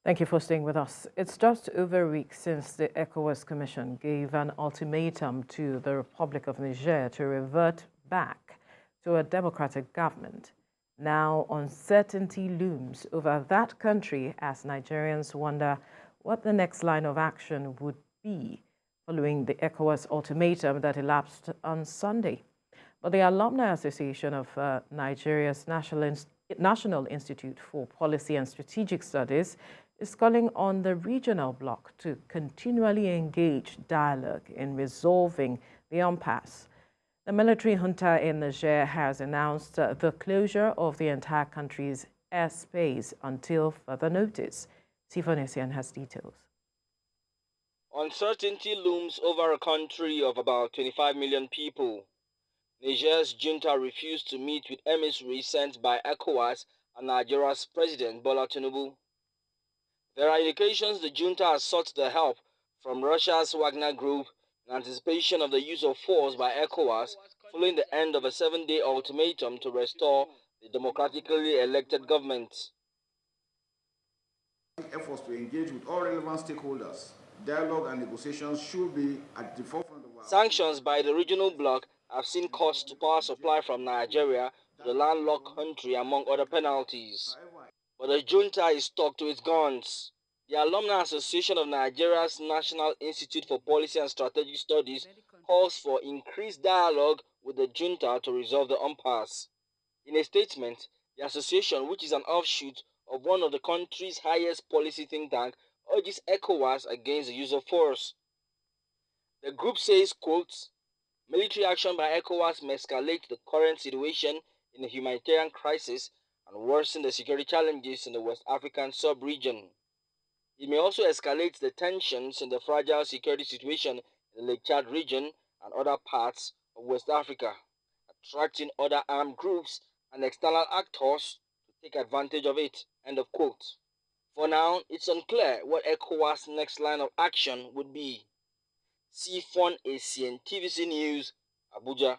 Thank you for staying with us. It's just over a week since the Ecowas Commission gave an ultimatum to the Republic of Niger to revert back to a democratic government. Now, uncertainty looms over that country as Nigerians wonder what the next line of action would be following the Ecowas ultimatum that elapsed on Sunday. But the Alumni Association of Nigeria's National Institute for Policy and Strategic Studies is calling on the regional bloc to continually engage dialogue in resolving the impasse. The military junta in Niger has announced the closure of the entire country's airspace until further notice. Sifonesian has details. Uncertainty looms over a country of about 25 million people. Niger's junta refused to meet with emissaries sent by Ecowas and Nigeria's President Bola Tinubu. There are indications the junta has sought the help from Russia's Wagner group in anticipation of the use of force by Ecowas following the end of a 7-day ultimatum to restore the democratically elected government. Efforts to engage with all relevant stakeholders, dialogue and negotiations should be at the forefront of our... Sanctions by the regional bloc have seen costs to power supply from Nigeria to the landlocked country, among other penalties. But the junta is stuck to its guns. The Alumni Association of Nigeria's National Institute for Policy and Strategic Studies calls for increased dialogue with the junta to resolve the impasse. In a statement, the association, which is an offshoot of one of the country's highest policy think tank, urges Ecowas against the use of force. The group says, quote, military action by Ecowas may escalate the current situation in a humanitarian crisis and worsen the security challenges in the West African sub-region. It may also escalate the tensions in the fragile security situation in the Lake Chad region and other parts of West Africa, attracting other armed groups and external actors to take advantage of it. End of quote. For now, it's unclear what ECOWAS' next line of action would be. Sifonesian, TVC News, Abuja.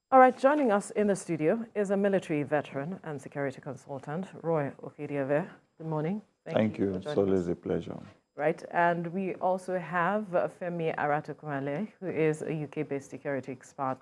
All right, joining us in the studio is a military veteran and security consultant, Roy Okediave. Good morning. Thank you. It's always a pleasure. Right, and we also have Femi Aratokumale, who is a UK-based security expert,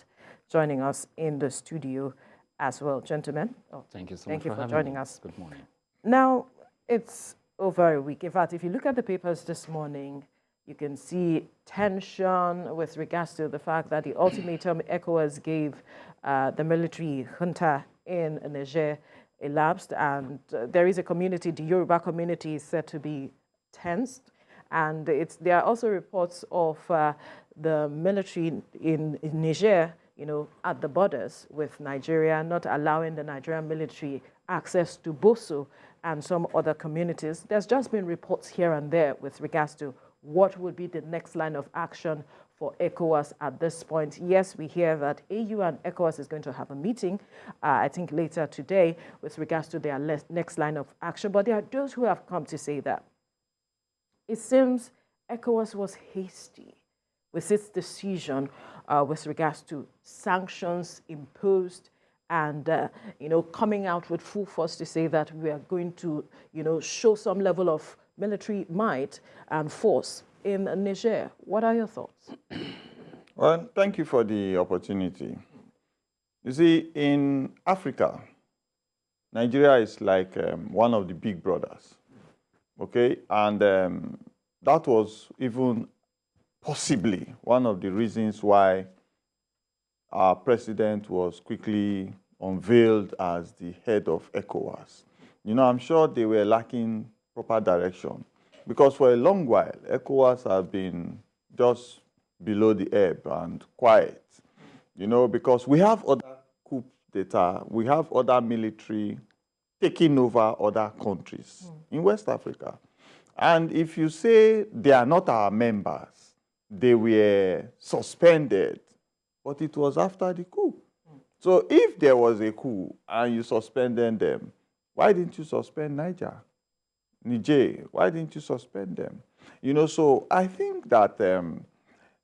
joining us in the studio as well. Gentlemen, thank you so much for joining us. Good morning. Now, it's over a week. In fact, if you look at the papers this morning, you can see tension with regards to the fact that the ultimatum ECOWAS gave the military junta in Niger elapsed, and there is a community, the Yoruba community, is said to be tensed, and there are also reports of the military in Niger, at the borders with Nigeria, not allowing the Nigerian military access to Boso and some other communities. There's just been reports here and there with regards to what would be the next line of action for ECOWAS at this point. Yes, we hear that AU and ECOWAS is going to have a meeting, I think later today, with regards to their next line of action. But there are those who have come to say that it seems ECOWAS was hasty with its decision with regards to sanctions imposed and, coming out with full force to say that we are going to, show some level of military might and force in Niger. What are your thoughts? Well, thank you for the opportunity. You see, in Africa, Nigeria is like one of the big brothers, okay? And that was even possibly one of the reasons why our president was quickly unveiled as the head of ECOWAS. I'm sure they were lacking proper direction, because for a long while, ECOWAS has been just below the ebb and quiet, because we have other coup d'etat, we have other military taking over other countries in West Africa. And if you say they are not our members, they were suspended, but it was after the coup. So if there was a coup and you suspended them, why didn't you suspend Niger? Why didn't you suspend them? So I think that the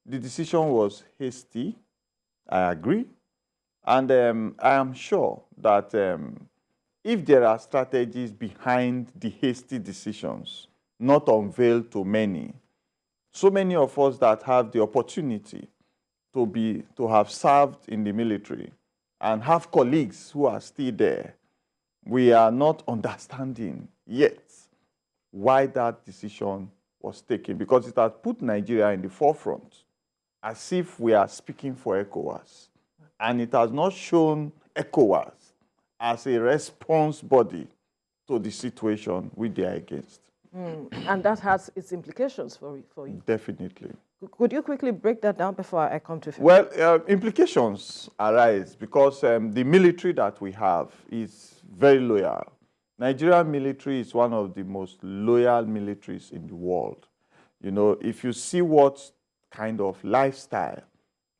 decision was hasty. I agree. And I am sure that if there are strategies behind the hasty decisions, not unveiled to many, so many of us that have the opportunity to have served in the military and have colleagues who are still there, we are not understanding yet why that decision was taken, because it has put Nigeria in the forefront as if we are speaking for Ecowas. And it has not shown Ecowas as a response body to the situation which they are against. And that has its implications for you. Definitely. Could you quickly break that down before I come to... Well, implications arise because the military that we have is very loyal. Nigerian military is one of the most loyal militaries in the world. You know, if you see what kind of lifestyle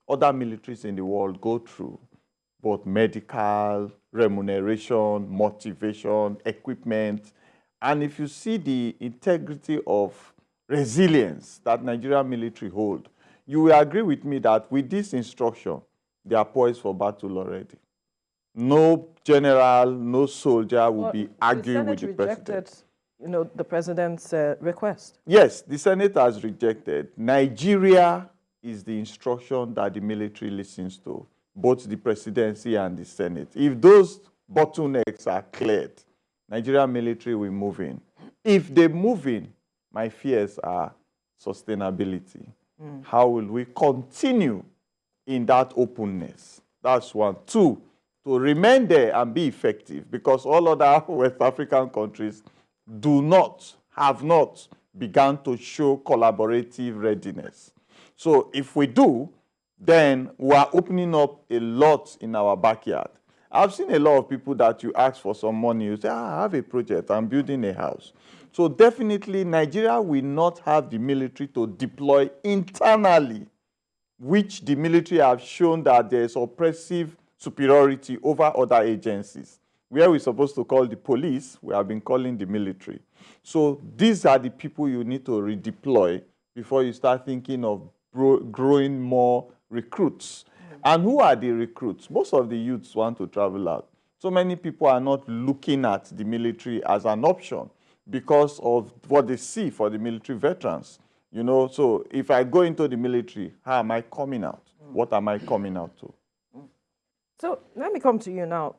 other militaries in the world go through, both medical, remuneration, motivation, equipment, and if you see the integrity of resilience that Nigerian military hold, you will agree with me that with this instruction, they are poised for battle already. No general, no soldier will be arguing with the president. Rejected, you know, the president's request. Yes, the Senate has rejected. Nigeria is the instruction that the military listens to, both the presidency and the Senate. If those bottlenecks are cleared, Nigerian military will move in. If they move in, my fears are sustainability. How will we continue in that openness? That's one. Two, to remain there and be effective, because all other West African countries have not begun to show collaborative readiness. So if we do, then we are opening up a lot in our backyard. I've seen a lot of people that you ask for some money, you say, I have a project, I'm building a house. So definitely Nigeria will not have the military to deploy internally, which the military have shown that there is oppressive superiority over other agencies. Where we're supposed to call the police, we have been calling the military. So these are the people you need to redeploy before you start thinking of growing more recruits. And who are the recruits? Most of the youths want to travel out. So many people are not looking at the military as an option because of what they see for the military veterans. You know, so if I go into the military, how am I coming out? What am I coming out to? So let me come to you now.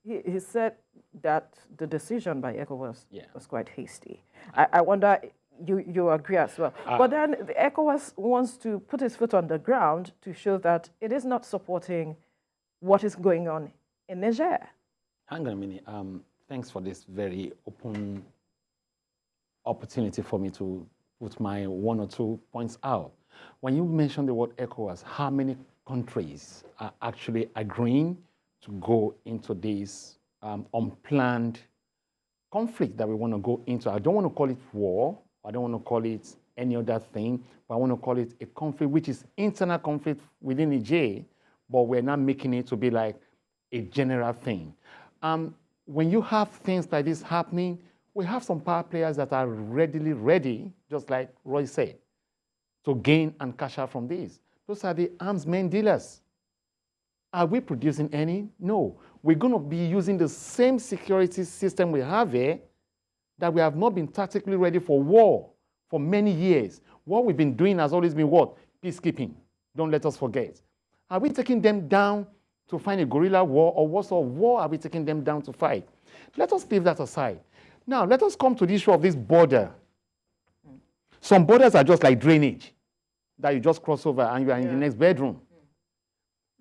He said that the decision by Ecowas was quite hasty. I wonder, you agree as well. But then the Ecowas wants to put its foot on the ground to show that it is not supporting what is going on in Niger. Hang on a minute. Thanks for this very open opportunity for me to put my one or two points out. When you mention the word Ecowas, how many countries are actually agreeing to go into this unplanned conflict that we want to go into? I don't want to call it war. I don't want to call it any other thing, but I want to call it a conflict which is internal conflict within Niger, but we're not making it to be like a general thing. When you have things like this happening, we have some power players that are readily ready, just like Roy said, to gain and cash out from this. Those are the arms men dealers. Are we producing any? No. We're going to be using the same security system we have here that we have not been tactically ready for war for many years. What we've been doing has always been what? Peacekeeping. Don't let us forget. Are we taking them down to find a guerrilla war, or what sort of war are we taking them down to fight? Let us leave that aside. Now, let us come to the issue of this border. Some borders are just like drainage that you just cross over and you are in the next bedroom.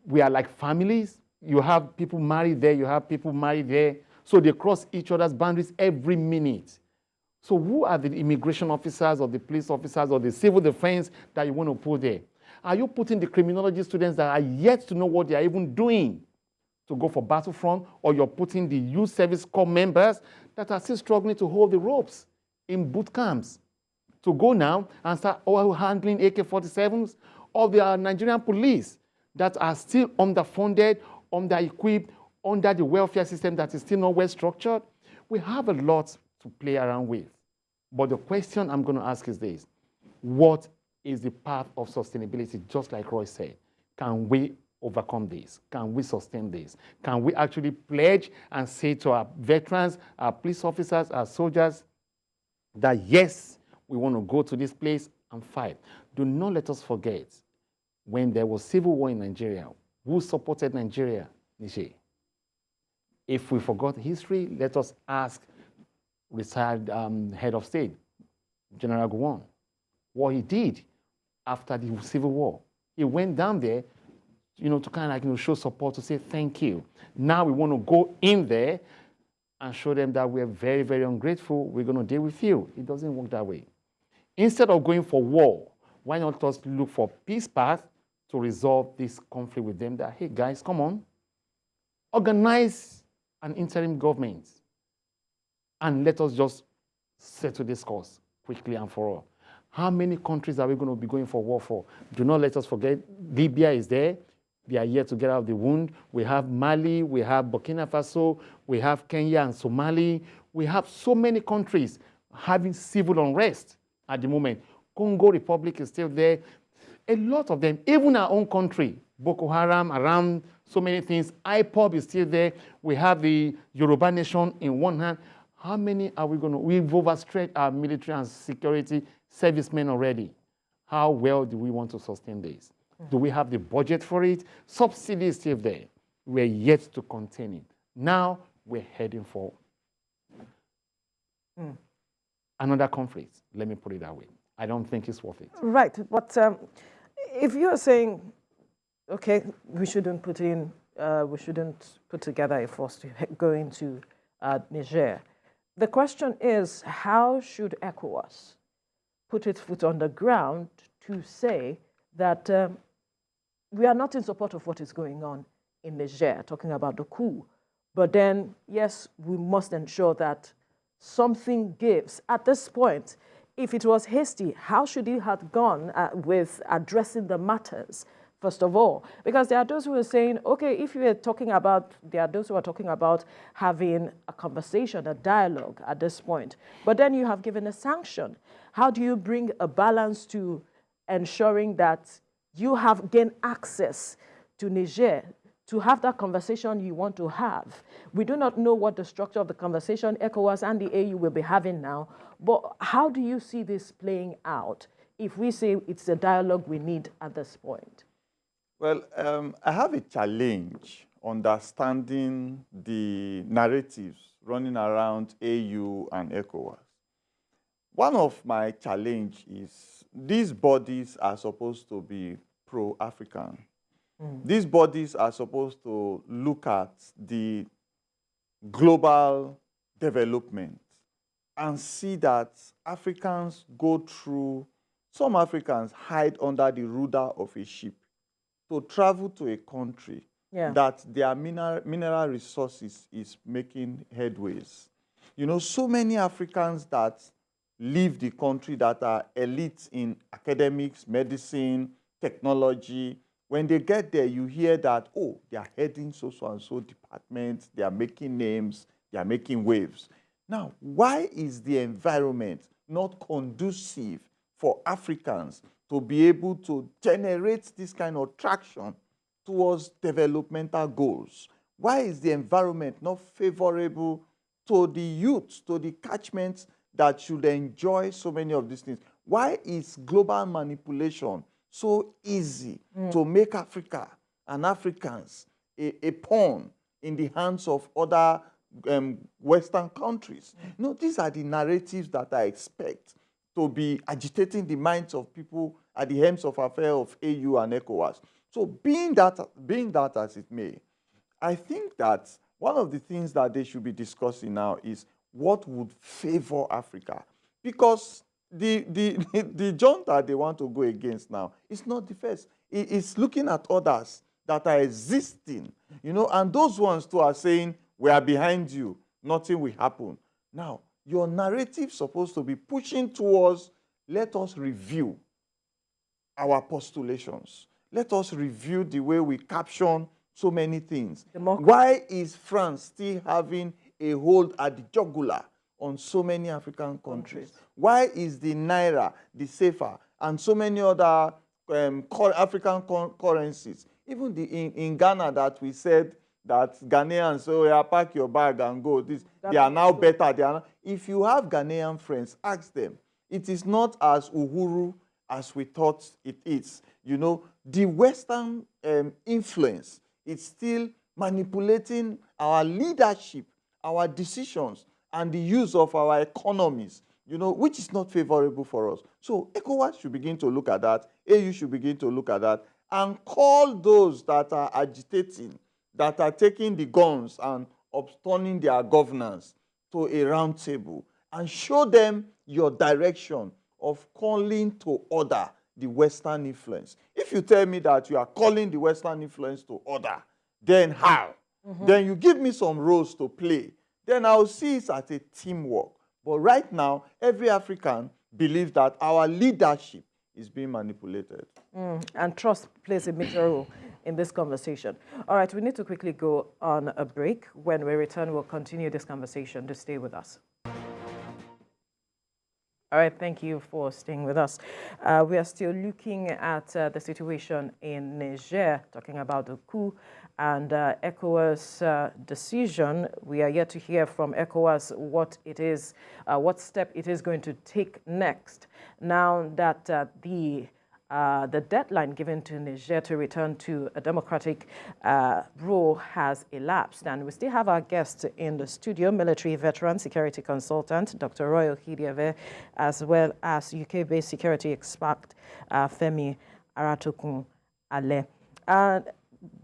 We are like families. You have people married there, you have people married there. So they cross each other's boundaries every minute. So who are the immigration officers or the police officers or the civil defense that you want to put there? Are you putting the criminology students that are yet to know what they are even doing to go for battlefront, or you're putting the youth service corps members that are still struggling to hold the ropes in boot camps to go now and start handling AK-47s, or the Nigerian police that are still underfunded, under-equipped, under the welfare system that is still not well structured? We have a lot to play around with. But the question I'm going to ask is this: what is the path of sustainability? Just like Roy said, can we overcome this? Can we sustain this? Can we actually pledge and say to our veterans, our police officers, our soldiers, that yes, we want to go to this place and fight? Do not let us forget, when there was civil war in Nigeria, who supported Nigeria? Niger. If we forgot history, let us ask retired head of state, General Gowon, what he did after the civil war. He went down there, to kind of like, show support, to say thank you. Now we want to go in there and show them that we're very, very ungrateful. We're going to deal with you. It doesn't work that way. Instead of going for war, why not just look for peace path to resolve this conflict with them? That, hey guys, come on, organize an interim government and let us just settle this cause quickly and for all. How many countries are we going to be going for war for? Do not let us forget, Libya is there. They are yet to get out of the wound. We have Mali, we have Burkina Faso, we have Kenya and Somali. We have so many countries having civil unrest at the moment. Congo Republic is still there. A lot of them, even our own country, Boko Haram, around so many things. IPOB is still there. We have the Yoruba nation in one hand. How many are we going to? We've overstretched our military and security servicemen already. How well do we want to sustain this? Do we have the budget for it? Subsidy is still there. We're yet to contain it. Now we're heading for another conflict. Let me put it that way. I don't think it's worth it. Right, but if you're saying, okay, we shouldn't put together a force to go into Niger, the question is, how should Ecowas put its foot on the ground to say that we are not in support of what is going on in Niger, talking about the coup, but then, yes, we must ensure that something gives. At this point, if it was hasty, how should he have gone with addressing the matters, first of all? Because there are those who are saying, okay, if you are talking about, there are those who are talking about having a conversation, a dialogue at this point, but then you have given a sanction. How do you bring a balance to ensuring that you have gained access to Niger to have that conversation you want to have? We do not know what the structure of the conversation ECOWAS and the AU will be having now, but how do you see this playing out if we say it's a dialogue we need at this point? Well, I have a challenge understanding the narratives running around AU and ECOWAS. One of my challenge is these bodies are supposed to be pro-African. These bodies are supposed to look at the global development and see that Africans go through, some Africans hide under the rudder of a ship to travel to a country that their mineral resources is making headways. So many Africans that leave the country that are elites in academics, medicine, technology. When they get there, you hear that, oh, they are heading so and so departments, they are making names, they are making waves. Now, why is the environment not conducive for Africans to be able to generate this kind of traction towards developmental goals? Why is the environment not favorable to the youth, to the catchments that should enjoy so many of these things? Why is global manipulation so easy to make Africa and Africans a pawn in the hands of other Western countries? These are the narratives that I expect to be agitating the minds of people at the helms of affairs of AU and ECOWAS. So being that as it may, I think that one of the things that they should be discussing now is what would favor Africa. Because the junta they want to go against now is not the first. It's looking at others that are existing, and those ones too are saying, we are behind you, nothing will happen. Now, your narrative is supposed to be pushing towards, let us review our postulations. Let us review the way we caption so many things. Why is France still having a hold at the jugular on so many African countries? Why is the Naira, the CFA, and so many other African currencies Even in Ghana that we said that Ghanaians, so yeah, pack your bag and go. They are now better. They are now, if you have Ghanaian friends, ask them. It is not as uhuru as we thought it is. You know, the Western influence is still manipulating our leadership, our decisions, and the use of our economies, you know, which is not favorable for us. So ECOWAS should begin to look at that. AU should begin to look at that and call those that are agitating, that are taking the guns and upturning their governance to a round table and show them your direction of calling to order the Western influence. If you tell me that you are calling the Western influence to order, then how? Then you give me some roles to play. Then I'll see it as a teamwork. But right now, every African believes that our leadership is being manipulated. And trust plays a major role in this conversation. All right, we need to quickly go on a break. When we return, we'll continue this conversation. Just stay with us. All right, thank you for staying with us. We are still looking at the situation in Niger, talking about the coup and ECOWAS decision. We are yet to hear from ECOWAS what it is, what step it is going to take next. Now that the deadline given to Niger to return to a democratic rule has elapsed. And we still have our guest in the studio, military veteran security consultant, Dr. Roy Ohidieve, as well as UK-based security expert, Femi Aratokun Ale.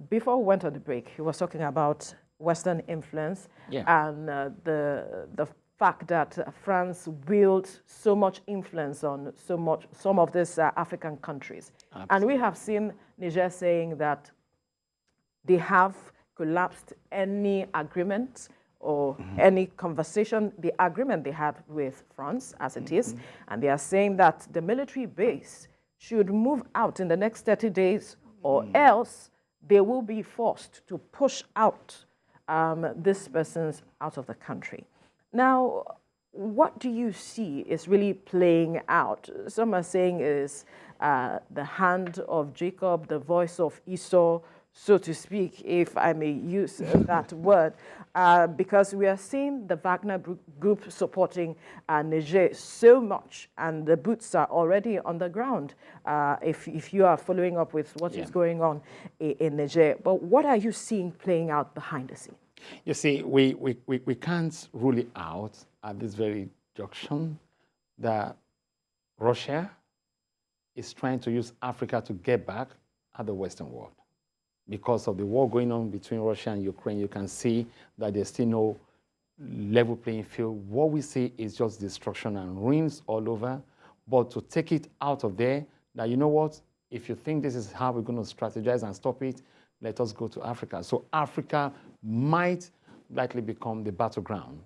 Before we went on the break, he was talking about Western influence and the fact that France wields so much influence on some of these African countries. Absolutely. And we have seen Niger saying that they have collapsed any agreement or any conversation, the agreement they had with France as it is, and they are saying that the military base should move out in the next 30 days or else they will be forced to push out these persons out of the country. Now, what do you see is really playing out? Some are saying is the hand of Jacob, the voice of Esau, so to speak, if I may use that word, because we are seeing the Wagner group supporting Niger so much, and the boots are already on the ground, if you are following up with what is going on in Niger. But what are you seeing playing out behind the scenes? You see, we can't rule it out at this very junction that Russia is trying to use Africa to get back at the Western world. Because of the war going on between Russia and Ukraine, you can see that there's still no level playing field. What we see is just destruction and ruins all over. But to take it out of there, that you know what, if you think this is how we're going to strategize and stop it, let us go to Africa. So Africa might likely become the battleground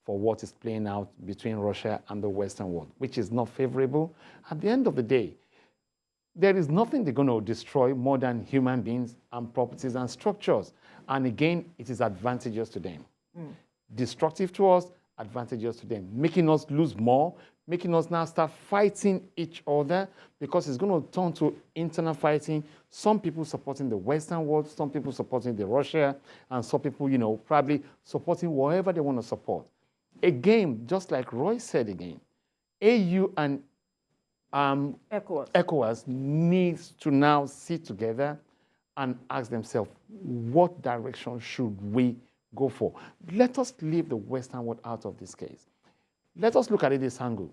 for what is playing out between Russia and the Western world, which is not favorable. At the end of the day, there is nothing they're going to destroy more than human beings and properties and structures. And again, it is advantageous to them. Destructive to us, advantageous to them, making us lose more, making us now start fighting each other, because it's going to turn to internal fighting. Some people supporting the Western world, some people supporting the Russia, and some people, you know, probably supporting whatever they want to support. Again, just like Roy said again, AU and ECOWAS needs to now sit together and ask themselves, what direction should we go for? Let us leave the Western world out of this case. Let us look at it this angle.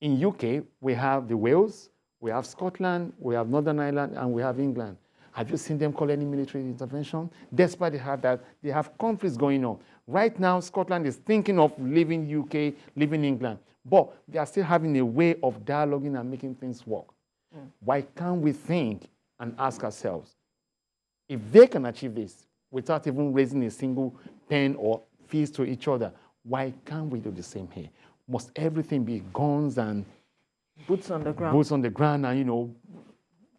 In UK, we have the Wales, we have Scotland, we have Northern Ireland, and we have England. Have you seen them call any military intervention? Despite they have that, they have conflicts going on. Right now, Scotland is thinking of leaving UK, leaving England. But they are still having a way of dialoguing and making things work. Why can't we think and ask ourselves, if they can achieve this without even raising a single pen or fees to each other, why can't we do the same here? Must everything be guns and boots on the ground? Boots on the ground and, you know,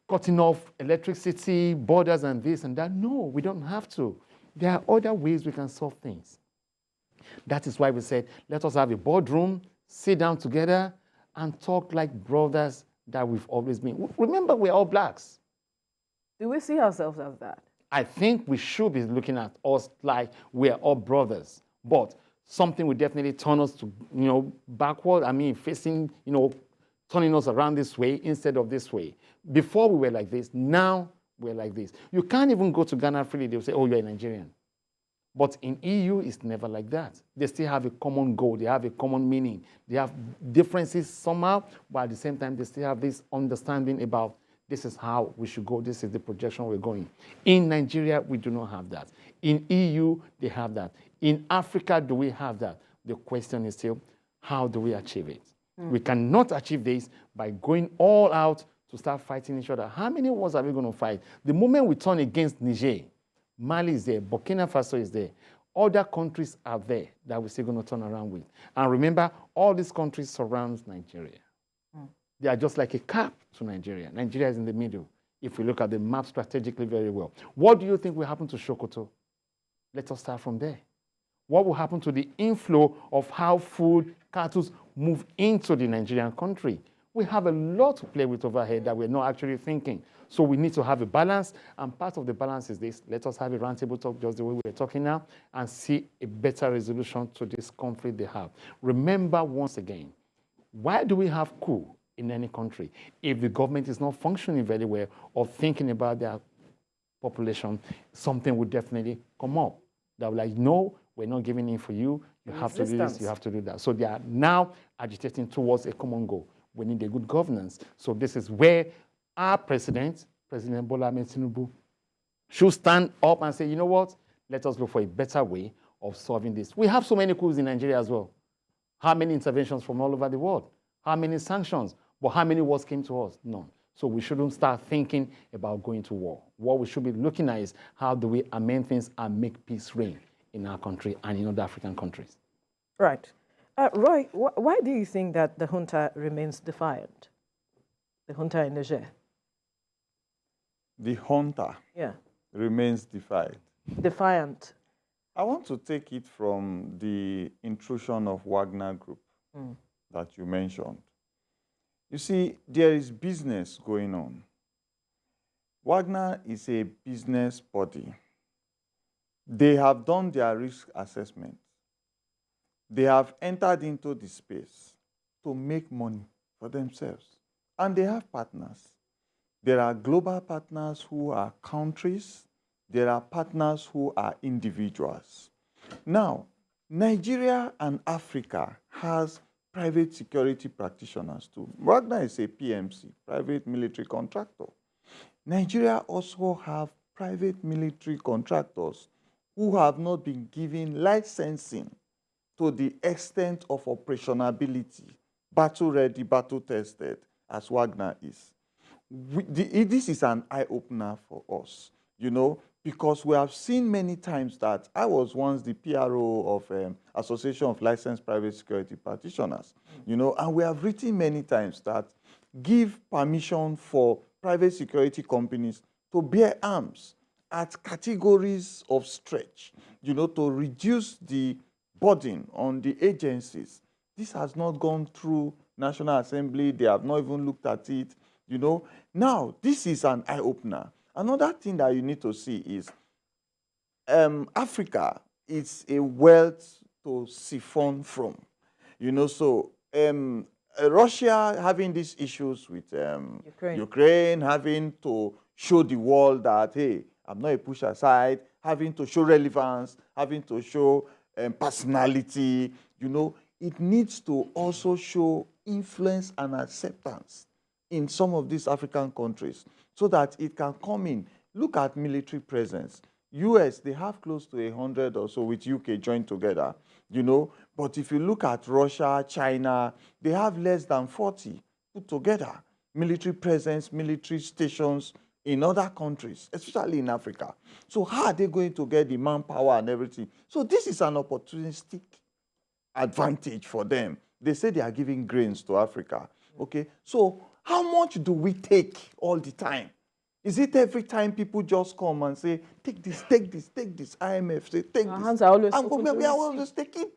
cutting off electricity, borders and this and that? No, we don't have to. There are other ways we can solve things. That is why we said, let us have a boardroom, sit down together and talk like brothers that we've always been. Remember, we're all blacks. Do we see ourselves as that? I think we should be looking at us like we are all brothers, but something will definitely turn us to, backward. I mean, facing, turning us around this way instead of this way. Before we were like this, now we're like this. You can't even go to Ghana freely. They'll say, oh, you're a Nigerian. But in EU, it's never like that. They still have a common goal. They have a common meaning. They have differences somehow, but at the same time, they still have this understanding about this is how we should go. This is the projection we're going. In Nigeria, we do not have that. In EU, they have that. In Africa, do we have that? The question is still, how do we achieve it? We cannot achieve this by going all out to start fighting each other. How many wars are we going to fight? The moment we turn against Niger, Mali is there, Burkina Faso is there, other countries are there that we're still going to turn around with. And remember, all these countries surround Nigeria. They are just like a cap to Nigeria. Nigeria is in the middle, if we look at the map strategically very well. What do you think will happen to Sokoto? Let us start from there. What will happen to the inflow of how food, cattle move into the Nigerian country? We have a lot to play with over here that we're not actually thinking. So we need to have a balance, and part of the balance is this. Let us have a roundtable talk just the way we're talking now and see a better resolution to this conflict they have. Remember once again, why do we have coup in any country? If the government is not functioning very well or thinking about their population, something would definitely come up. They're like, no, we're not giving in for you. You have to do this, you have to do that. So they are now agitating towards a common goal. We need a good governance. So this is where our President Bola Ahmed Tinubu, should stand up and say, you know what, let us look for a better way of solving this. We have so many coups in Nigeria as well. How many interventions from all over the world? How many sanctions? But how many wars came to us? None. So we shouldn't start thinking about going to war. What we should be looking at is how do we amend things and make peace reign in our country and in other African countries. Right. Roy, why do you think that the junta remains defiant? The junta in Niger? The junta remains defiant. I want to take it from the intrusion of Wagner Group that you mentioned. You see, there is business going on. Wagner is a business body. They have done their risk assessment. They have entered into the space to make money for themselves. And they have partners. There are global partners who are countries. There are partners who are individuals. Now, Nigeria and Africa has private security practitioners too. Wagner is a PMC, private military contractor. Nigeria also have private military contractors who have not been given licensing to the extent of operationability, battle-ready, battle-tested, as Wagner is. This is an eye-opener for us, because we have seen many times that I was once the PRO of Association of Licensed Private Security Practitioners, and we have written many times that give permission for private security companies to bear arms at categories of stretch, to reduce the burden on the agencies. This has not gone through National Assembly. They have not even looked at it, Now, this is an eye-opener. Another thing that you need to see is Africa is a wealth to siphon from. Russia having these issues with Ukraine, having to show the world that, hey, I'm not a push aside, having to show relevance, having to show personality, it needs to also show influence and acceptance in some of these African countries so that it can come in. Look at military presence. US, they have close to 100 or so with UK joined together, But if you look at Russia, China, they have less than 40 put together. Military presence, military stations in other countries, especially in Africa. So how are they going to get the manpower and everything? So this is an opportunistic advantage for them. They say they are giving grains to Africa. Okay, so how much do we take all the time? Is it every time people just come and say, take this, take this, take this, IMF, say, take Our this. hands are always and we are always taking.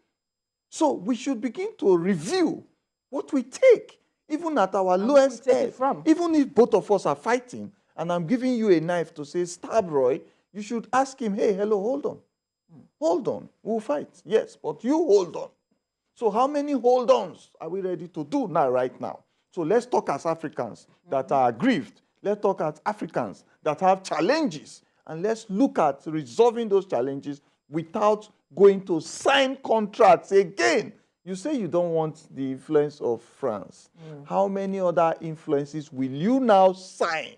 So we should begin to review what we take, even at our lowest ebb. Even if both of us are fighting and I'm giving you a knife to say, stab Roy, you should ask him, hey, hello, hold on. Hold on, we'll fight. Yes, but you hold on. So how many hold-ons are we ready to do now, right now? So let's talk as Africans that are aggrieved. Let's talk as Africans that have challenges. And let's look at resolving those challenges without going to sign contracts again. You say you don't want the influence of France. How many other influences will you now sign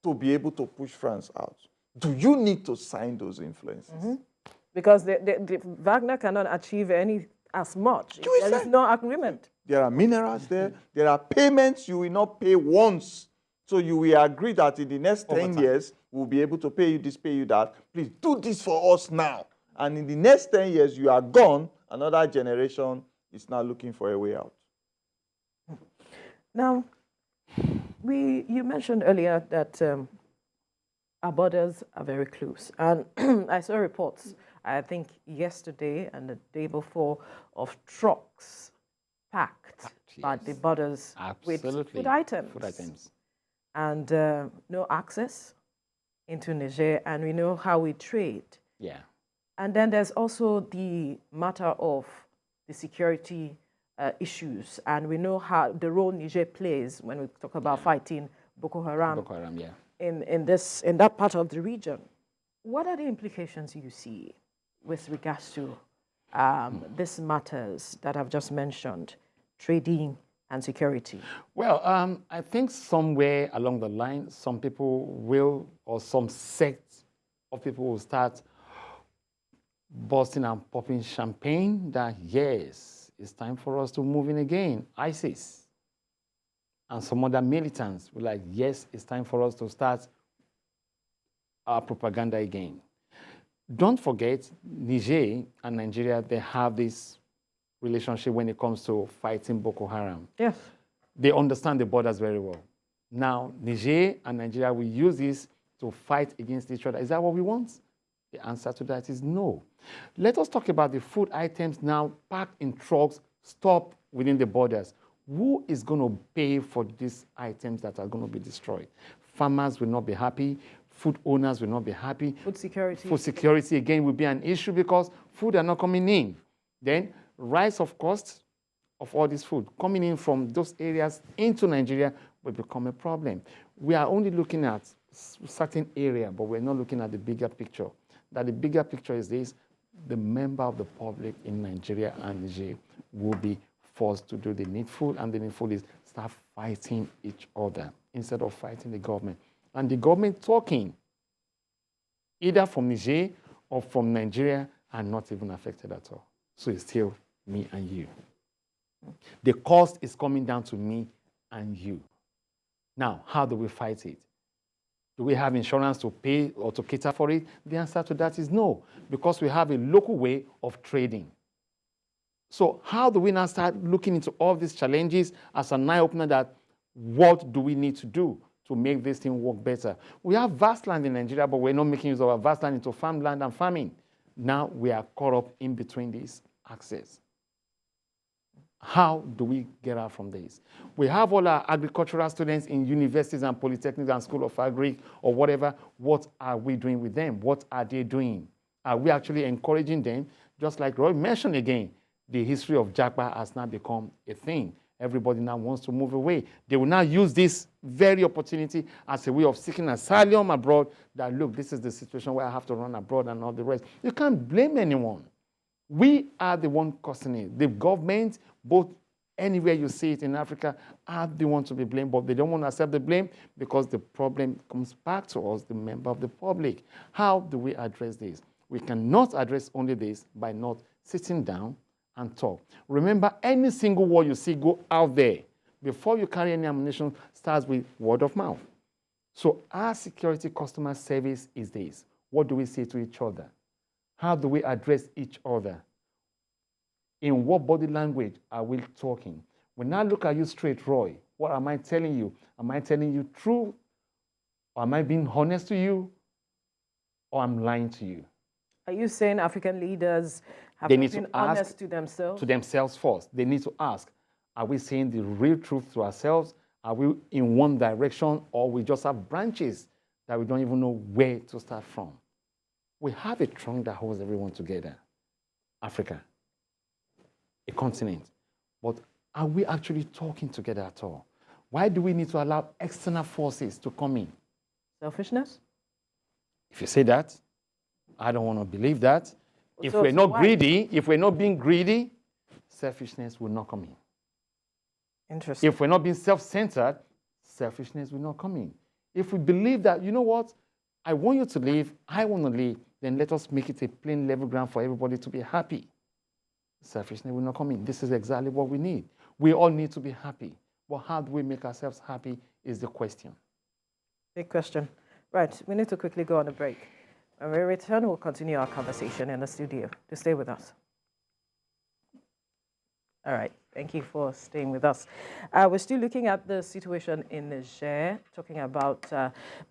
to be able to push France out? Do you need to sign those influences? Because the Wagner cannot achieve any as much. There is no agreement. There are minerals there. There are payments you will not pay once. So you will agree that in the next 10 years, we'll be able to pay you this, pay you that. Please do this for us now. And in the next 10 years, you are gone. Another generation is now looking for a way out. Now, you mentioned earlier that our borders are very close. And I saw reports, I think yesterday and the day before, of trucks packed at the borders with food items. And no access into Niger, and we know how we trade. Yeah. And then there's also the matter of the security issues, and we know how the role Niger plays when we talk about fighting Boko Haram, yeah. in that part of the region. What are the implications you see with regards to these matters that I've just mentioned, trading and security? Well, I think somewhere along the line, some people will, or some sect of people will start busting and popping champagne that, yes, it's time for us to move in again, ISIS. And some other militants were like, yes, it's time for us to start our propaganda again. Don't forget, Niger and Nigeria, they have this relationship when it comes to fighting Boko Haram. Yes. They understand the borders very well. Now, Niger and Nigeria will use this to fight against each other. Is that what we want? The answer to that is no. Let us talk about the food items now packed in trucks, stopped within the borders. Who is going to pay for these items that are going to be destroyed? Farmers will not be happy. Food owners will not be happy. Food security. Food security, again, will be an issue because food are not coming in. Then, rise of cost of all this food coming in from those areas into Nigeria will become a problem. We are only looking at certain area, but we're not looking at the bigger picture. That the bigger picture is this: the member of the public in Nigeria and Niger will be forced to do the needful, and the needful is start fighting each other instead of fighting the government. And the government talking, either from Niger or from Nigeria, are not even affected at all. So it's still me and you. The cost is coming down to me and you. Now, how do we fight it? Do we have insurance to pay or to cater for it? The answer to that is no, because we have a local way of trading. So how do we now start looking into all these challenges as an eye-opener that what do we need to do to make this thing work better? We have vast land in Nigeria, but we're not making use of our vast land into farmland and farming. Now we are caught up in between these axes. How do we get out from this? We have all our agricultural students in universities and polytechnics and school of agri or whatever. What are we doing with them? What are they doing? Are we actually encouraging them? Just like Roy mentioned again, the history of Japa has now become a thing. Everybody now wants to move away. They will now use this very opportunity as a way of seeking asylum abroad, that, look, this is the situation where I have to run abroad and all the rest. You can't blame anyone. We are the one causing it. The government, both anywhere you see it in Africa, are the ones to be blamed, but they don't want to accept the blame because the problem comes back to us, the member of the public. How do we address this? We cannot address only this by not sitting down and talk. Remember, any single word you see go out there, before you carry any ammunition, starts with word of mouth. So our security customer service is this. What do we say to each other? How do we address each other? In what body language are we talking? When I look at you straight, Roy, what am I telling you? Am I telling you true? Or am I being honest to you? Or I'm lying to you? Are you saying African leaders have been honest to themselves? To themselves first. They need to ask, are we saying the real truth to ourselves? Are we in one direction, or we just have branches that we don't even know where to start from? We have a trunk that holds everyone together, Africa, a continent. But are we actually talking together at all? Why do we need to allow external forces to come in? Selfishness? If you say that, I don't want to believe that. If So- we're so not why? greedy, if we're not being greedy, selfishness will not come in. Interesting. If we're not being self-centered, selfishness will not come in. If we believe that, you know what, I want you to live, I want to live, then let us make it a plain level ground for everybody to be happy. Selfishness will not come in. This is exactly what we need. We all need to be happy. But how do we make ourselves happy is the question. Big question. Right, we need to quickly go on a break. When we return, we'll continue our conversation in the studio. To stay with us. All right, thank you for staying with us. We're still looking at the situation in Niger, talking about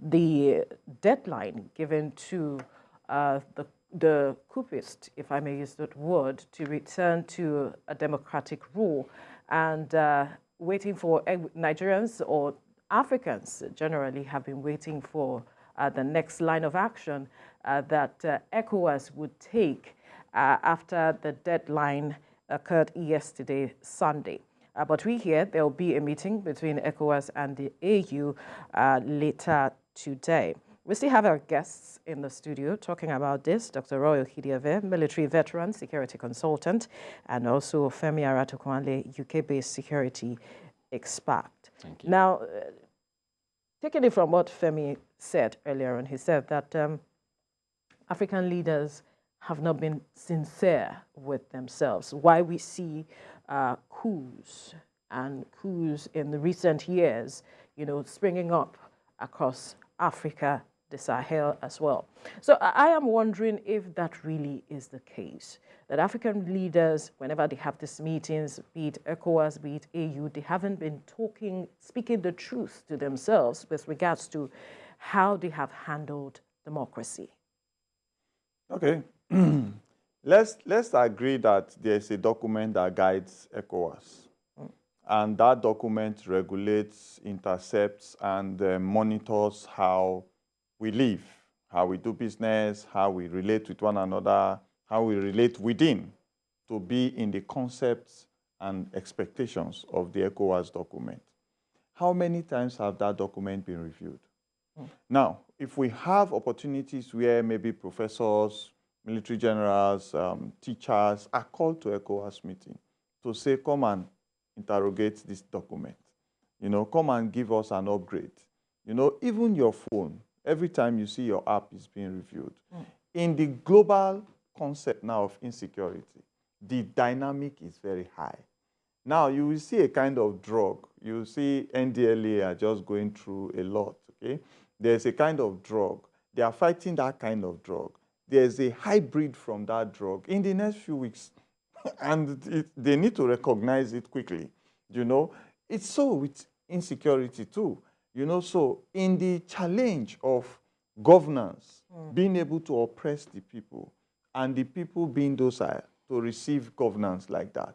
the deadline given to the coupist, if I may use that word, to return to a democratic rule, and waiting for Nigerians or Africans generally have been waiting for the next line of action that Ecowas would take after the deadline occurred yesterday, Sunday. But we hear there will be a meeting between ECOWAS and the AU later today. We still have our guests in the studio talking about this, Dr. Roy Ohidiave, military veteran, security consultant, and also Femi Aratokunle, UK-based security expert. Thank you. Now, taking it from what Femi said earlier on, he said that African leaders have not been sincere with themselves. Why we see coups in the recent years, springing up across Africa, the Sahel as well. So I am wondering if that really is the case, that African leaders, whenever they have these meetings, be it ECOWAS, be it AU, they haven't been speaking the truth to themselves with regards to how they have handled democracy. Okay. Let's agree that there's a document that guides ECOWAS. And that document regulates, intercepts, and monitors how we live, how we do business, how we relate with one another, how we relate within, to be in the concepts and expectations of the ECOWAS document. How many times have that document been reviewed? Now, if we have opportunities where maybe professors, military generals, teachers are called to ECOWAS meeting to say, come and interrogate this document. Come and give us an upgrade. Even your phone, every time you see your app is being reviewed. In the global concept now of insecurity, the dynamic is very high. Now, you will see a kind of drug. You see NDLA are just going through a lot, okay? There's a kind of drug. They are fighting that kind of drug. There's a hybrid from that drug in the next few weeks, and they need to recognize it quickly. It's so with insecurity too. So in the challenge of governance, being able to oppress the people, and the people being docile to receive governance like that,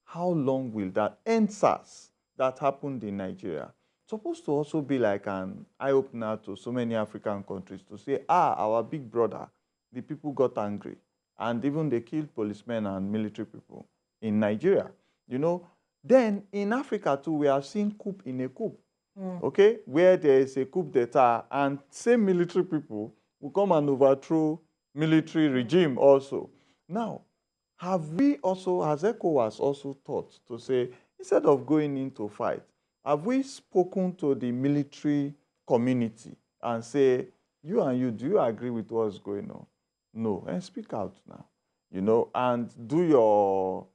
how long will that end? SARS that happened in Nigeria supposed to also be like an eye-opener to so many African countries to say, our big brother, the people got angry, and even they killed policemen and military people in Nigeria. Then in Africa too, we have seen coup in a coup, okay, where there is a coup d'etat, and same military people will come and overthrow military regime also. Now, have we also, has ECOWAS also thought to say, instead of going into fight, have we spoken to the military community and say, you, do you agree with what's going on? No, and speak out now, and do your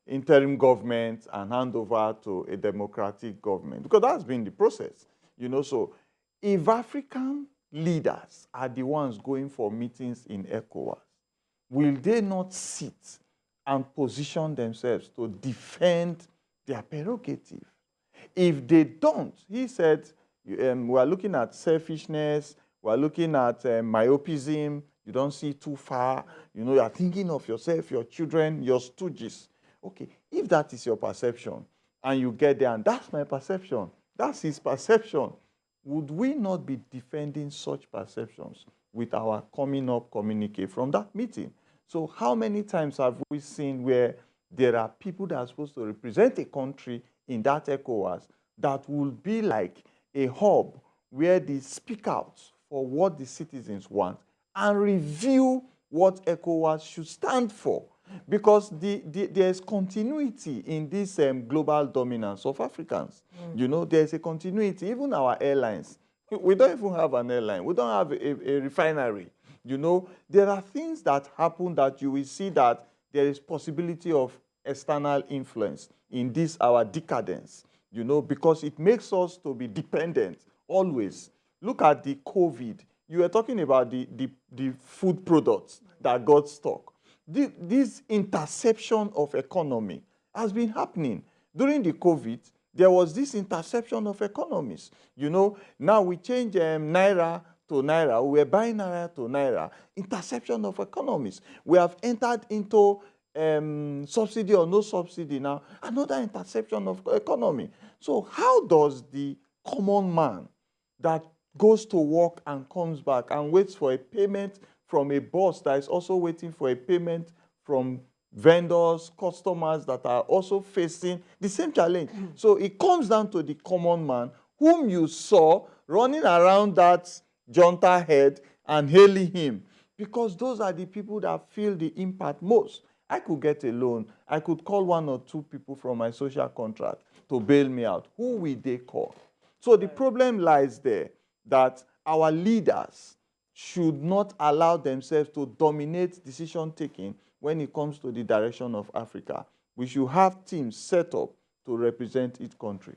interim government and hand over to a democratic government, because that's been the process, So if African leaders are the ones going for meetings in ECOWAS, will they not sit and position themselves to defend their prerogative? If they don't, he said, we are looking at selfishness, we are looking at myopism, you don't see too far, you are thinking of yourself, your children, your stooges. Okay, if that is your perception, and you get there, and that's my perception. That's his perception. Would we not be defending such perceptions with our coming up communique from that meeting? So how many times have we seen where there are people that are supposed to represent a country in that Ecowas that will be like a hub where they speak out for what the citizens want and review what Ecowas should stand for? Because there's continuity in this global dominance of Africans. You know, there's a continuity. Even our airlines, we don't even have an airline. We don't have a refinery. You know, there are things that happen that you will see that there is possibility of external influence in this, our decadence, you know, because it makes us to be dependent always. Look at the COVID. You were talking about the food products that got stuck. This interception of economy has been happening. During the COVID, there was this interception of economies. You know, now we change Naira to Naira. We're buying Naira to Naira. Interception of economies. We have entered into subsidy or no subsidy now. Another interception of economy. So how does the common man that goes to work and comes back and waits for a payment from a boss that is also waiting for a payment from vendors, customers that are also facing the same challenge? So it comes down to the common man whom you saw running around that junta head and hailing him, because those are the people that feel the impact most. I could get a loan. I could call one or two people from my social contract to bail me out. Who will they call? So the problem lies there, that our leaders should not allow themselves to dominate decision-taking when it comes to the direction of Africa. We should have teams set up to represent each country.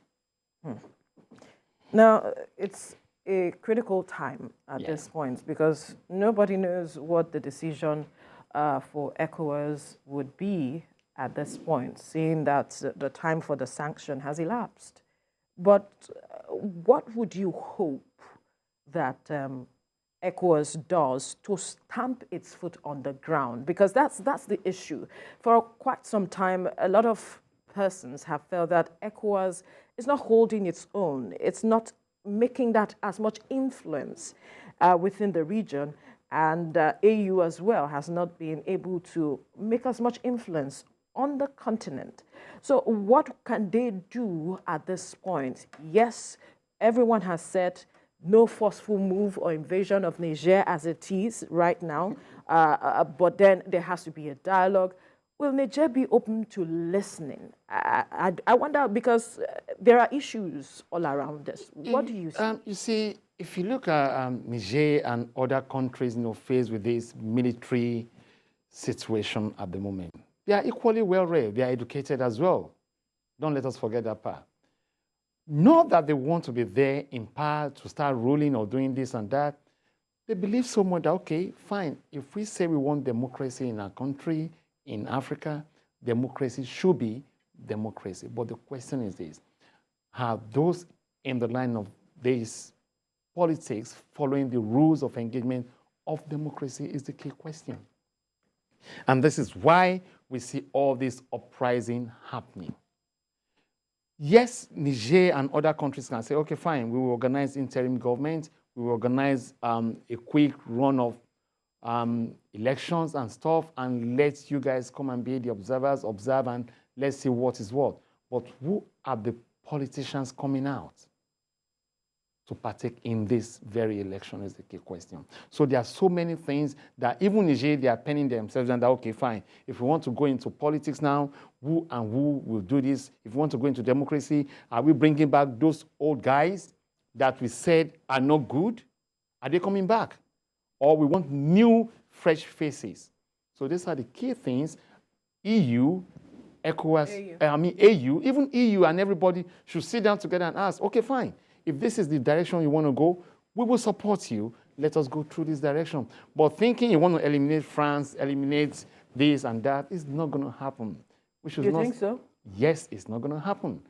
Now, it's a critical time at this point, because nobody knows what the decision for ECOWAS would be at this point, seeing that the time for the sanction has elapsed. But what would you hope that ECOWAS does to stamp its foot on the ground? Because that's the issue. For quite some time, a lot of persons have felt that ECOWAS is not holding its own. It's not making that as much influence within the region. And AU as well has not been able to make as much influence on the continent. So what can they do at this point? Yes, everyone has said no forceful move or invasion of Niger as it is right now, but then there has to be a dialogue. Will Niger be open to listening? I wonder, because there are issues all around us. What do you see? You see, if you look at Niger and other countries, faced with this military situation at the moment, they are equally well-read. They are educated as well. Don't let us forget that part. Not that they want to be there in power to start ruling or doing this and that. They believe so much that, okay, fine, if we say we want democracy in our country, in Africa, democracy should be democracy. But the question is this: have those in the line of this politics following the rules of engagement of democracy is the key question. And this is why we see all this uprising happening. Yes, Niger and other countries can say, okay, fine, we will organize interim government, we will organize a quick run of elections and stuff, and let you guys come and be the observers, observe, and let's see what is what. But who are the politicians coming out to partake in this very election is the key question. So there are so many things that even Niger, they are penning themselves and that, okay, fine, if we want to go into politics now, who and who will do this? If we want to go into democracy, are we bringing back those old guys that we said are not good? Are they coming back? Or we want new, fresh faces? So these are the key things. EU, ECOWAS, AU, even EU and everybody should sit down together and ask, okay, fine, if this is the direction you want to go, we will support you. Let us go through this direction. But thinking you want to eliminate France, eliminate this and that, is not going to happen. You think so? Yes, it's not going to happen.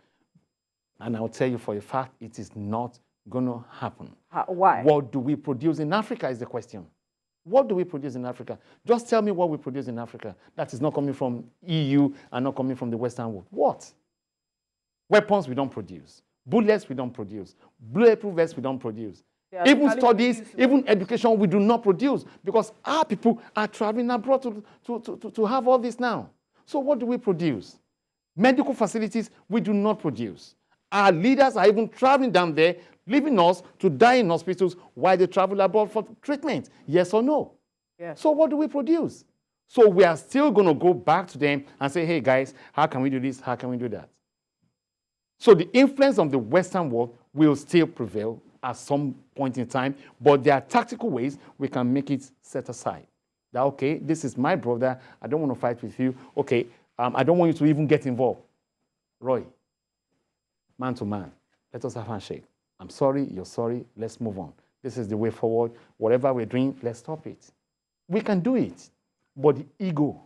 And I'll tell you for a fact, it is not going to happen. Why? What do we produce in Africa is the question. What do we produce in Africa? Just tell me what we produce in Africa that is not coming from EU and not coming from the Western world. What? Weapons we don't produce. Bullets we don't produce. Bulletproof vests we don't produce. Yeah, Even locally studies, produced even education we do not produce because our people are traveling abroad to have all this now. So what do we produce? Medical facilities we do not produce. Our leaders are even traveling down there, leaving us to die in hospitals while they travel abroad for treatment. Yes or no? Yes. So what do we produce? So we are still going to go back to them and say, hey guys, how can we do this? How can we do that? So the influence of the Western world will still prevail at some point in time, but there are tactical ways we can make it set aside. That, okay, this is my brother, I don't want to fight with you. Okay, I don't want you to even get involved. Roy, man to man, let us have a handshake. I'm sorry, you're sorry, let's move on. This is the way forward. Whatever we're doing, let's stop it. We can do it, but the ego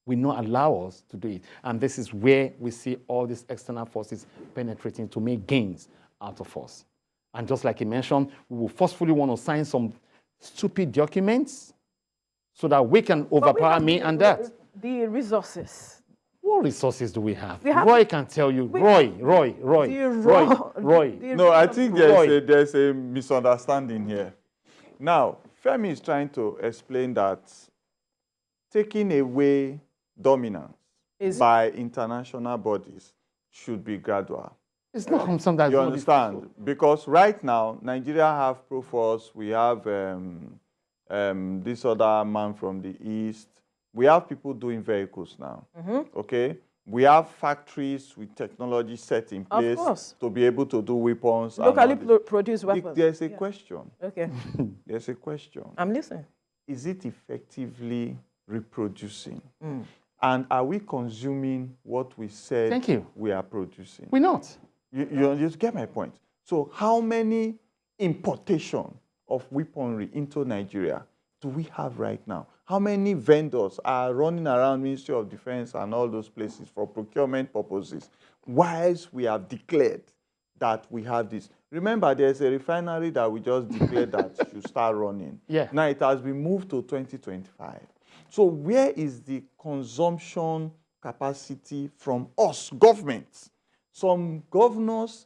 will not allow us to do it. And this is where we see all these external forces penetrating to make gains out of us. And just like he mentioned, we will forcefully want to sign some stupid documents so that we can overpower me and that. The resources. What resources do we have? We have Roy can tell you. Roy. No, I think there's a misunderstanding here. Now, Femi is trying to explain that taking away dominance by international bodies should be gradual. It's not something that you understand? Because right now, Nigeria have Proforce, we have this other man from the East. We have people doing vehicles now, okay? We have factories with technology set in place to be able to do weapons. Locally produced weapons. There's a question. Okay. There's a question. I'm listening. Is it effectively reproducing? And are we consuming what we said we are producing? We're not. You just get my point. So how many importation of weaponry into Nigeria do we have right now? How many vendors are running around Ministry of Defense and all those places for procurement purposes, whilst we have declared that we have this? Remember, there's a refinery that we just declared that should start running. Yeah. Now it has been moved to 2025. So where is the consumption capacity from us, governments? Some governors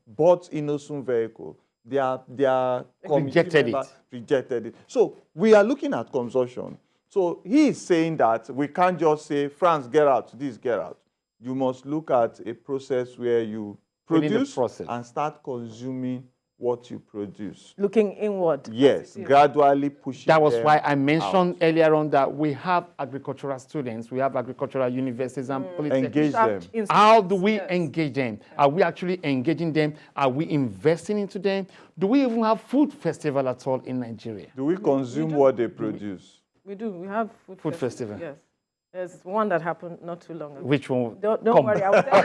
bought innocent vehicle. Their rejected it. So we are looking at consumption. So he is saying that we can't just say, France, get out, this, get out. You must look at a process where you produce and start consuming what you produce. Looking inward. Yes, gradually pushing. That was why I mentioned earlier on that we have agricultural students, we have agricultural universities and engage them. How do we engage them? Are we actually engaging them? Are we investing into them? Do we even have food festival at all in Nigeria? Do we consume what they produce? We do. We have food festival. Yes. There's one that happened not too long ago. Which one? Don't worry. I will tell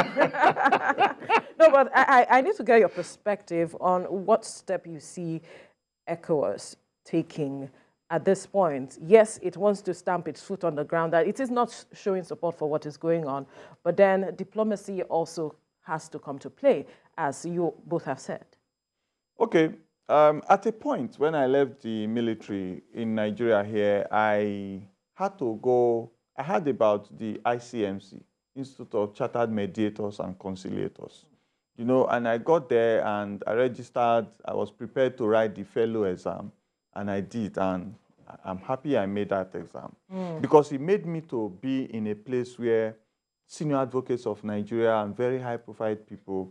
you. No, but I need to get your perspective on what step you see ECOWAS taking at this point. Yes, it wants to stamp its foot on the ground that it is not showing support for what is going on, but then diplomacy also has to come to play, as you both have said. Okay. At a point when I left the military in Nigeria here, I heard about the ICMC, Institute of Chartered Mediators and Conciliators. You know, and I got there and I registered. I was prepared to write the fellow exam, and I did. And I'm happy I made that exam because it made me to be in a place where senior advocates of Nigeria and very high-profile people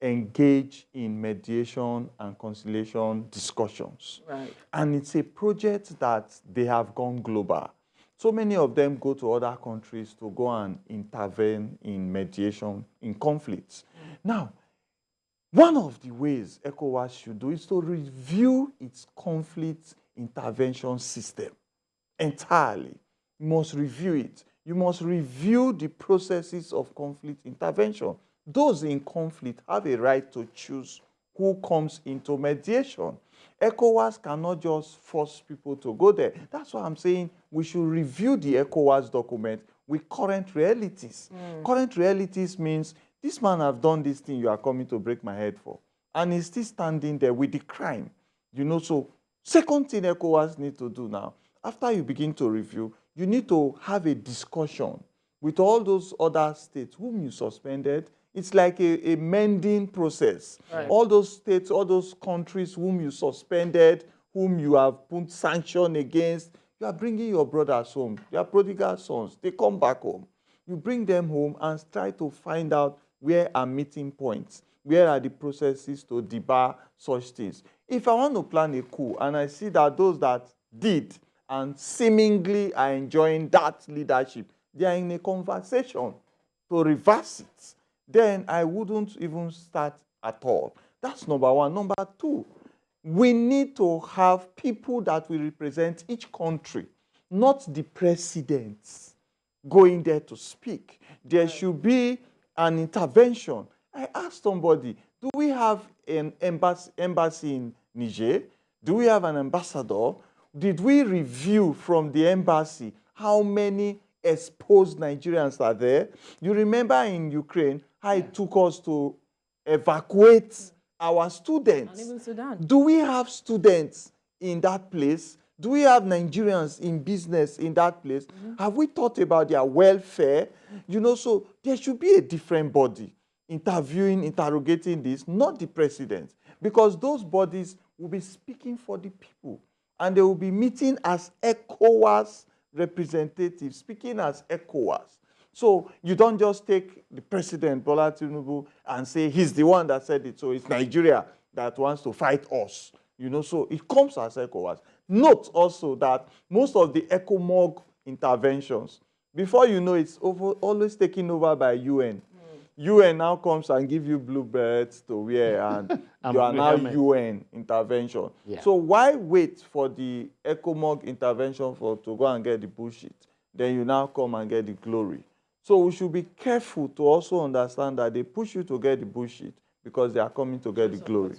engage in mediation and conciliation discussions. Right. And it's a project that they have gone global. So many of them go to other countries to go and intervene in mediation, in conflicts. Now, one of the ways ECOWAS should do is to review its conflict intervention system entirely. You must review it. You must review the processes of conflict intervention. Those in conflict have a right to choose who comes into mediation. ECOWAS cannot just force people to go there. That's why I'm saying we should review the ECOWAS document with current realities. Current realities means this man have done this thing you are coming to break my head for. And he's still standing there with the crime. You know, so second thing ECOWAS need to do now, after you begin to review, you need to have a discussion with all those other states whom you suspended. It's like a mending process. Right. All those states, all those countries whom you suspended, whom you have put sanction against, you are bringing your brothers home. They are prodigal sons. They come back home. You bring them home and try to find out where are meeting points, where are the processes to debar such things. If I want to plan a coup and I see that those that did and seemingly are enjoying that leadership, they are in a conversation to reverse it, then I wouldn't even start at all. That's number one. Number two, we need to have people that will represent each country, not the presidents going there to speak. There should be an intervention. I asked somebody, do we have an embassy in Niger? Do we have an ambassador? Did we review from the embassy how many exposed Nigerians are there? You remember in Ukraine how it took us to evacuate our students. And even Sudan. Do we have students in that place? Do we have Nigerians in business in that place? Have we thought about their welfare? You know, so there should be a different body interrogating this, not the president, because those bodies will be speaking for the people, and they will be meeting as Ecowas representatives, speaking as Ecowas. So you don't just take the president, Bola Tinubu, and say he's the one that said it, so it's Nigeria that wants to fight us. You know, so it comes as Ecowas. Note also that most of the ECOMOG interventions, before you know, it's always taken over by UN. UN now comes and give you bluebirds to wear, and you are now UN intervention. Yeah. So why wait for the ECOMOG intervention to go and get the bullshit? Then you now come and get the glory. So we should be careful to also understand that they push you to get the bullshit because they are coming to get the glory.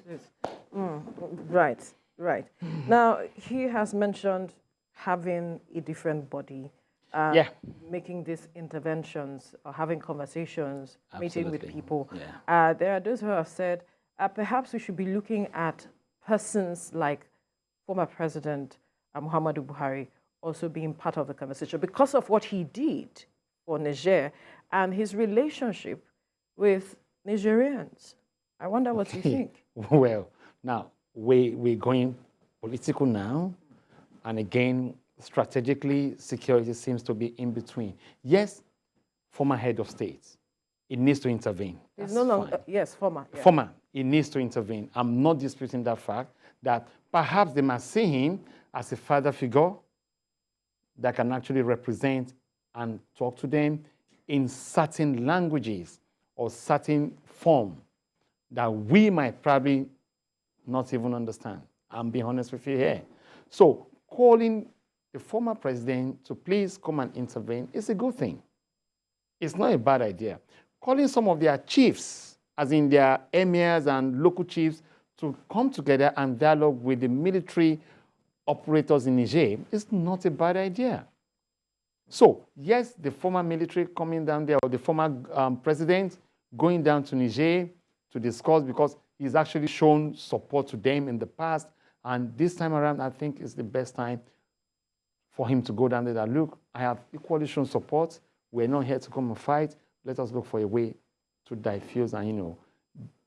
Right, right. Now, he has mentioned having a different body, making these interventions or having conversations, meeting with people. Yeah. There are those who have said perhaps we should be looking at persons like former President Muhammadu Buhari also being part of the conversation because of what he did for Niger and his relationship with Nigerians. I wonder what you think. Well, now, we're going political now, and again, strategically, security seems to be in between. Yes, former head of state, it needs to intervene. It's no longer, yes, former. Yeah. Former, it needs to intervene. I'm not disputing that fact, that perhaps they must see him as a father figure that can actually represent and talk to them in certain languages or certain form that we might probably not even understand. I'm being honest with you here. So calling the former president to please come and intervene is a good thing. It's not a bad idea. Calling some of their chiefs, as in their emirs and local chiefs, to come together and dialogue with the military operators in Niger is not a bad idea. So, yes, the former military coming down there, or the former president going down to Niger to discuss, because he's actually shown support to them in the past. And this time around, I think is the best time for him to go down there and look, I have equally shown support. We're not here to come and fight. Let us look for a way to diffuse and,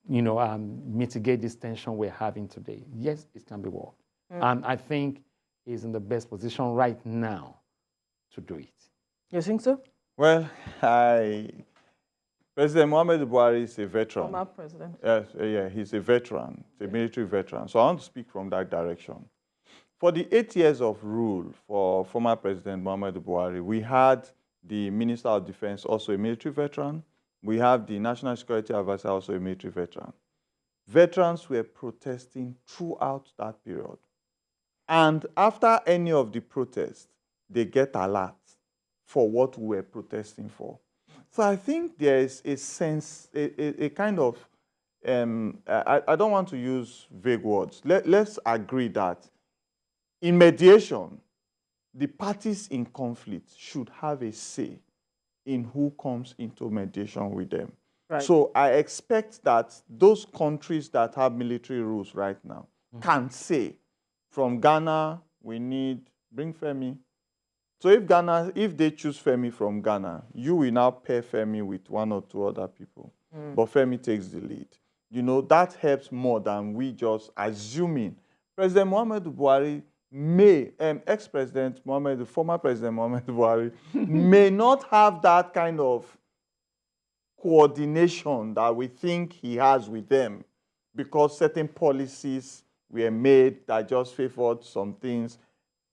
mitigate this tension we're having today. Yes, it can be worked. And I think he's in the best position right now to do it. You think so? Well, President Muhammadu Buhari is a veteran. Former president. Yes, yeah, he's a veteran, he's a military veteran. So I want to speak from that direction. For the 8 years of rule for former President Muhammadu Buhari, we had the Minister of Defense, also a military veteran. We have the National Security Advisor, also a military veteran. Veterans were protesting throughout that period. And after any of the protests, they get alert for what we were protesting for. So I think there is a sense, a kind of, I don't want to use vague words. Let's agree that in mediation, the parties in conflict should have a say in who comes into mediation with them. Right. So I expect that those countries that have military rules right now can say, from Ghana, we need, bring Femi, So if they choose Femi from Ghana, you will now pair Femi with one or two other people. But Femi takes the lead. You know, that helps more than we just assuming. President Muhammadu Buhari may, ex-president Muhammad, the former President Muhammadu Buhari, may not have that kind of coordination that we think he has with them because certain policies were made that just favored some things.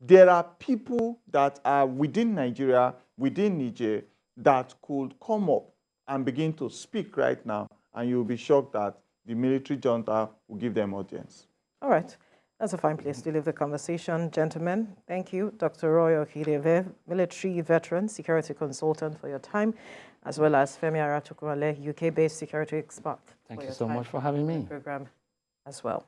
There are people that are within Nigeria, within Niger, that could come up and begin to speak right now, and you'll be shocked that the military junta will give them audience. All right. That's a fine place to leave the conversation, gentlemen. Thank you, Dr. Roy Okideve, military veteran, security consultant, for your time, as well as Femi Aratukwale, UK-based security expert. Thank you so much for having me. Program as well.